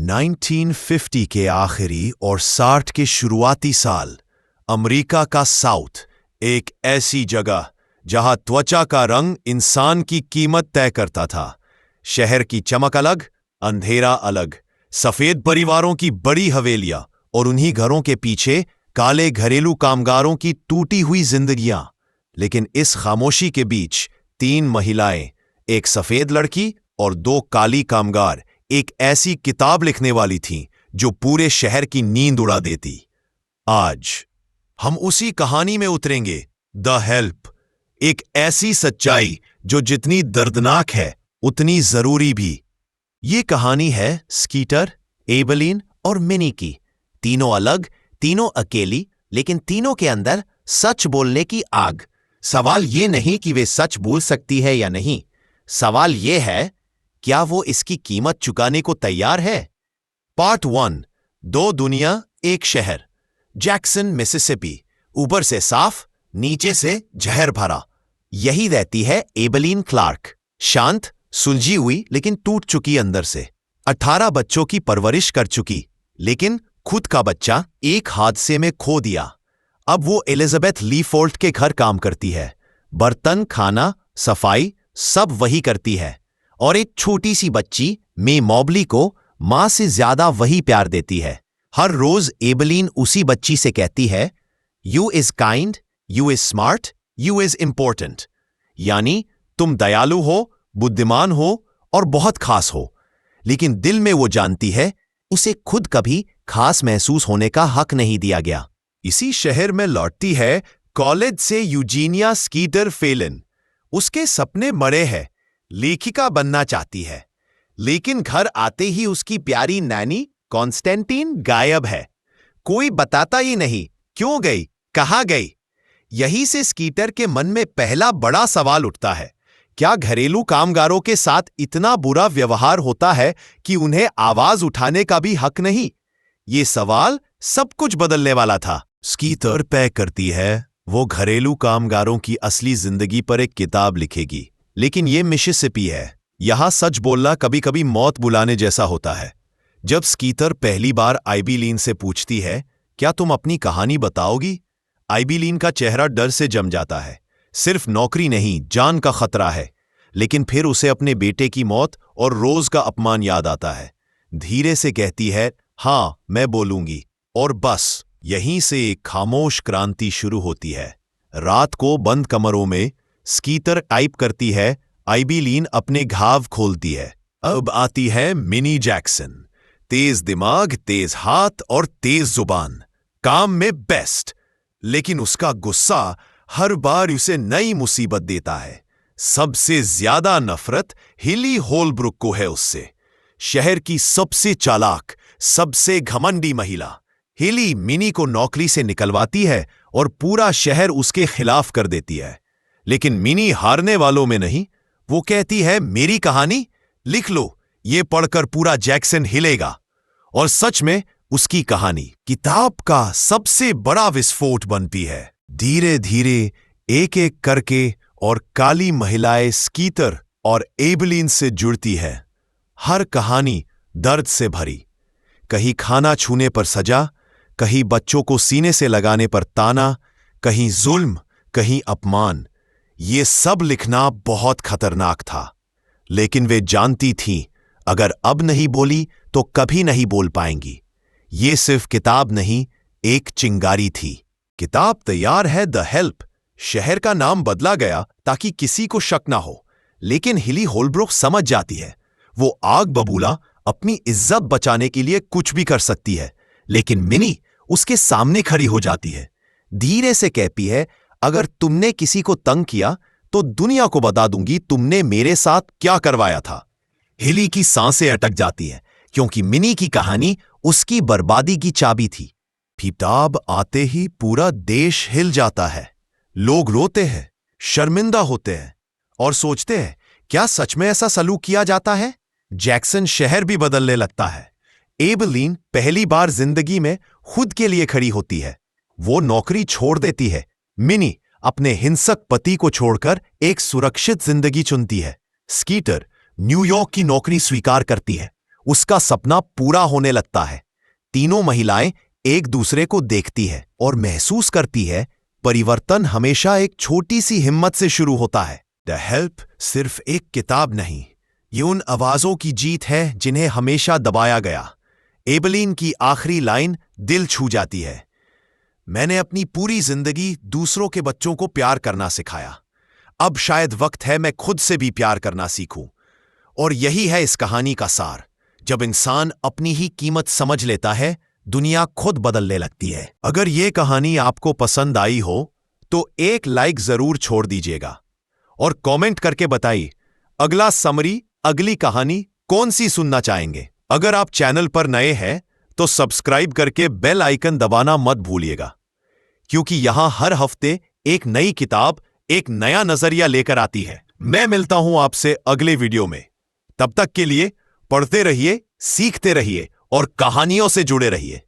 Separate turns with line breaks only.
1950 के आखिरी और 60 के शुरुआती साल, अमेरिका का साउथ एक ऐसी जगह जहां त्वचा का रंग इंसान की कीमत तय करता था। शहर की चमक अलग, अंधेरा अलग, सफेद परिवारों की बड़ी हवेलियां और उन्हीं घरों के पीछे काले घरेलू कामगारों की टूटी हुई जिंदगियां। लेकिन इस खामोशी के बीच 3 महिलाएं, एक सफेद लड़की और 2 काली कामगार एक ऐसी किताब लिखने वाली थीं जो पूरे शहर की नींद उड़ा देती। आज हम उसी कहानी में उतरेंगे, द हेल्प, एक ऐसी सच्चाई जो जितनी दर्दनाक है उतनी जरूरी भी। ये कहानी है स्कीटर, एबेलीन और मिनी की। तीनों अलग, तीनों अकेली, लेकिन तीनों के अंदर सच बोलने की आग। सवाल ये नहीं कि वे सच बोल सकती है या नहीं, सवाल ये है क्या वो इसकी कीमत चुकाने को तैयार है। पार्ट 1, 2 दुनिया एक शहर। Jackson, Mississippi. ऊपर से साफ, नीचे से जहर भरा। यही रहती है एबेलीन क्लार्क, शांत, सुलझी हुई लेकिन टूट चुकी अंदर से। 18 बच्चों की परवरिश कर चुकी, लेकिन खुद का बच्चा एक हादसे में खो दिया। अब वो एलिजाबेथ लीफोल्ट के घर काम करती है। बर्तन, खाना, सफाई सब वही करती है। और एक छोटी सी बच्ची मे मॉबली को मां से ज्यादा वही प्यार देती है। हर रोज एबेलीन उसी बच्ची से कहती है, you is kind, you is smart, you is important. यानी तुम दयालु हो, बुद्धिमान हो और बहुत खास हो। लेकिन दिल में वो जानती है उसे खुद कभी खास महसूस होने का हक नहीं दिया गया। इसी शहर में लौटती है कॉलेज से यूजीनिया स्कीटर फेलिन। उसके सपने बड़े हैं, लेखिका बनना चाहती है। लेकिन घर आते ही उसकी प्यारी नैनी कॉन्स्टेंटीन गायब है। कोई बताता ही नहीं क्यों गई, कहाँ गई। यहीं से स्कीटर के मन में पहला बड़ा सवाल उठता है, क्या घरेलू कामगारों के साथ इतना बुरा व्यवहार होता है कि उन्हें आवाज उठाने का भी हक नहीं। ये सवाल सब कुछ बदलने वाला था। स्कीटर तय करती है वो घरेलू कामगारों की असली जिंदगी पर एक किताब लिखेगी। लेकिन ये मिसिसिपी है, यहां सच बोलना कभी कभी मौत बुलाने जैसा होता है। जब स्कीटर पहली बार आइबीलीन से पूछती है, क्या तुम अपनी कहानी बताओगी, आइबीलीन का चेहरा डर से जम जाता है। सिर्फ नौकरी नहीं, जान का खतरा है। लेकिन फिर उसे अपने बेटे की मौत और रोज का अपमान याद आता है। धीरे से कहती है, हाँ मैं बोलूंगी। और बस यहीं से एक खामोश क्रांति शुरू होती है। रात को बंद कमरों में स्कीटर टाइप करती है, आइबीलीन अपने घाव खोलती है। अब आती है मिनी जैक्सन, तेज दिमाग, तेज हाथ और तेज जुबान, काम में बेस्ट। लेकिन उसका गुस्सा हर बार उसे नई मुसीबत देता है। सबसे ज्यादा नफरत हिली होलब्रुक को है उससे, शहर की सबसे चालाक, सबसे घमंडी महिला। हिली मिनी को नौकरी से निकलवाती है और पूरा शहर उसके खिलाफ कर देती है। लेकिन मिनी हारने वालों में नहीं। वो कहती है, मेरी कहानी लिख लो, ये पढ़कर पूरा जैक्सन हिलेगा। और सच में उसकी कहानी किताब का सबसे बड़ा विस्फोट बनती है। धीरे धीरे एक एक करके और काली महिलाएं स्कीटर और एबेलीन से जुड़ती है। हर कहानी दर्द से भरी, कहीं खाना छूने पर सजा, कहीं बच्चों को सीने से लगाने पर ताना, कहीं जुल्म, कहीं अपमान। ये सब लिखना बहुत खतरनाक था। लेकिन वे जानती थीं अगर अब नहीं बोली तो कभी नहीं बोल पाएंगी। ये सिर्फ किताब नहीं, एक चिंगारी थी। किताब तैयार है, द हेल्प। शहर का नाम बदला गया ताकि किसी को शक ना हो। लेकिन हिली होलब्रुक समझ जाती है वो आग बबूला अपनी इज्जत बचाने के लिए कुछ भी कर सकती है। लेकिन मिनी उसके सामने खड़ी हो जाती है। धीरे से कहती है, अगर तुमने किसी को तंग किया तो दुनिया को बता दूंगी तुमने मेरे साथ क्या करवाया था। हिली की सांसें अटक जाती हैं क्योंकि मिनी की कहानी उसकी बर्बादी की चाबी थी। किताब आते ही पूरा देश हिल जाता है। लोग रोते हैं, शर्मिंदा होते हैं और सोचते हैं, क्या सच में ऐसा सलूक किया जाता है। जैक्सन शहर भी बदलने लगता है। एबेलीन पहली बार जिंदगी में खुद के लिए खड़ी होती है। वो नौकरी छोड़ देती है। मिनी अपने हिंसक पति को छोड़कर एक सुरक्षित जिंदगी चुनती है। स्कीटर न्यूयॉर्क की नौकरी स्वीकार करती है। उसका सपना पूरा होने लगता है। तीनों महिलाएं एक दूसरे को देखती है और महसूस करती है परिवर्तन हमेशा एक छोटी सी हिम्मत से शुरू होता है। द हेल्प सिर्फ एक किताब नहीं, ये उन आवाजों की जीत है जिन्हें हमेशा दबाया गया। एबेलीन की आखिरी लाइन दिल छू जाती है। मैंने अपनी पूरी जिंदगी दूसरों के बच्चों को प्यार करना सिखाया, अब शायद वक्त है मैं खुद से भी प्यार करना सीखूं। और यही है इस कहानी का सार। जब इंसान अपनी ही कीमत समझ लेता है, दुनिया खुद बदलने लगती है। अगर ये कहानी आपको पसंद आई हो तो एक लाइक जरूर छोड़ दीजिएगा और कमेंट करके बताइए अगला समरी, अगली कहानी कौन सी सुनना चाहेंगे। अगर आप चैनल पर नए हैं तो सब्सक्राइब करके बेल आइकन दबाना मत भूलिएगा, क्योंकि यहां हर हफ्ते एक नई किताब, एक नया नजरिया लेकर आती है। मैं मिलता हूं आपसे अगले वीडियो में। तब तक के लिए पढ़ते रहिए, सीखते रहिए और कहानियों से जुड़े रहिए।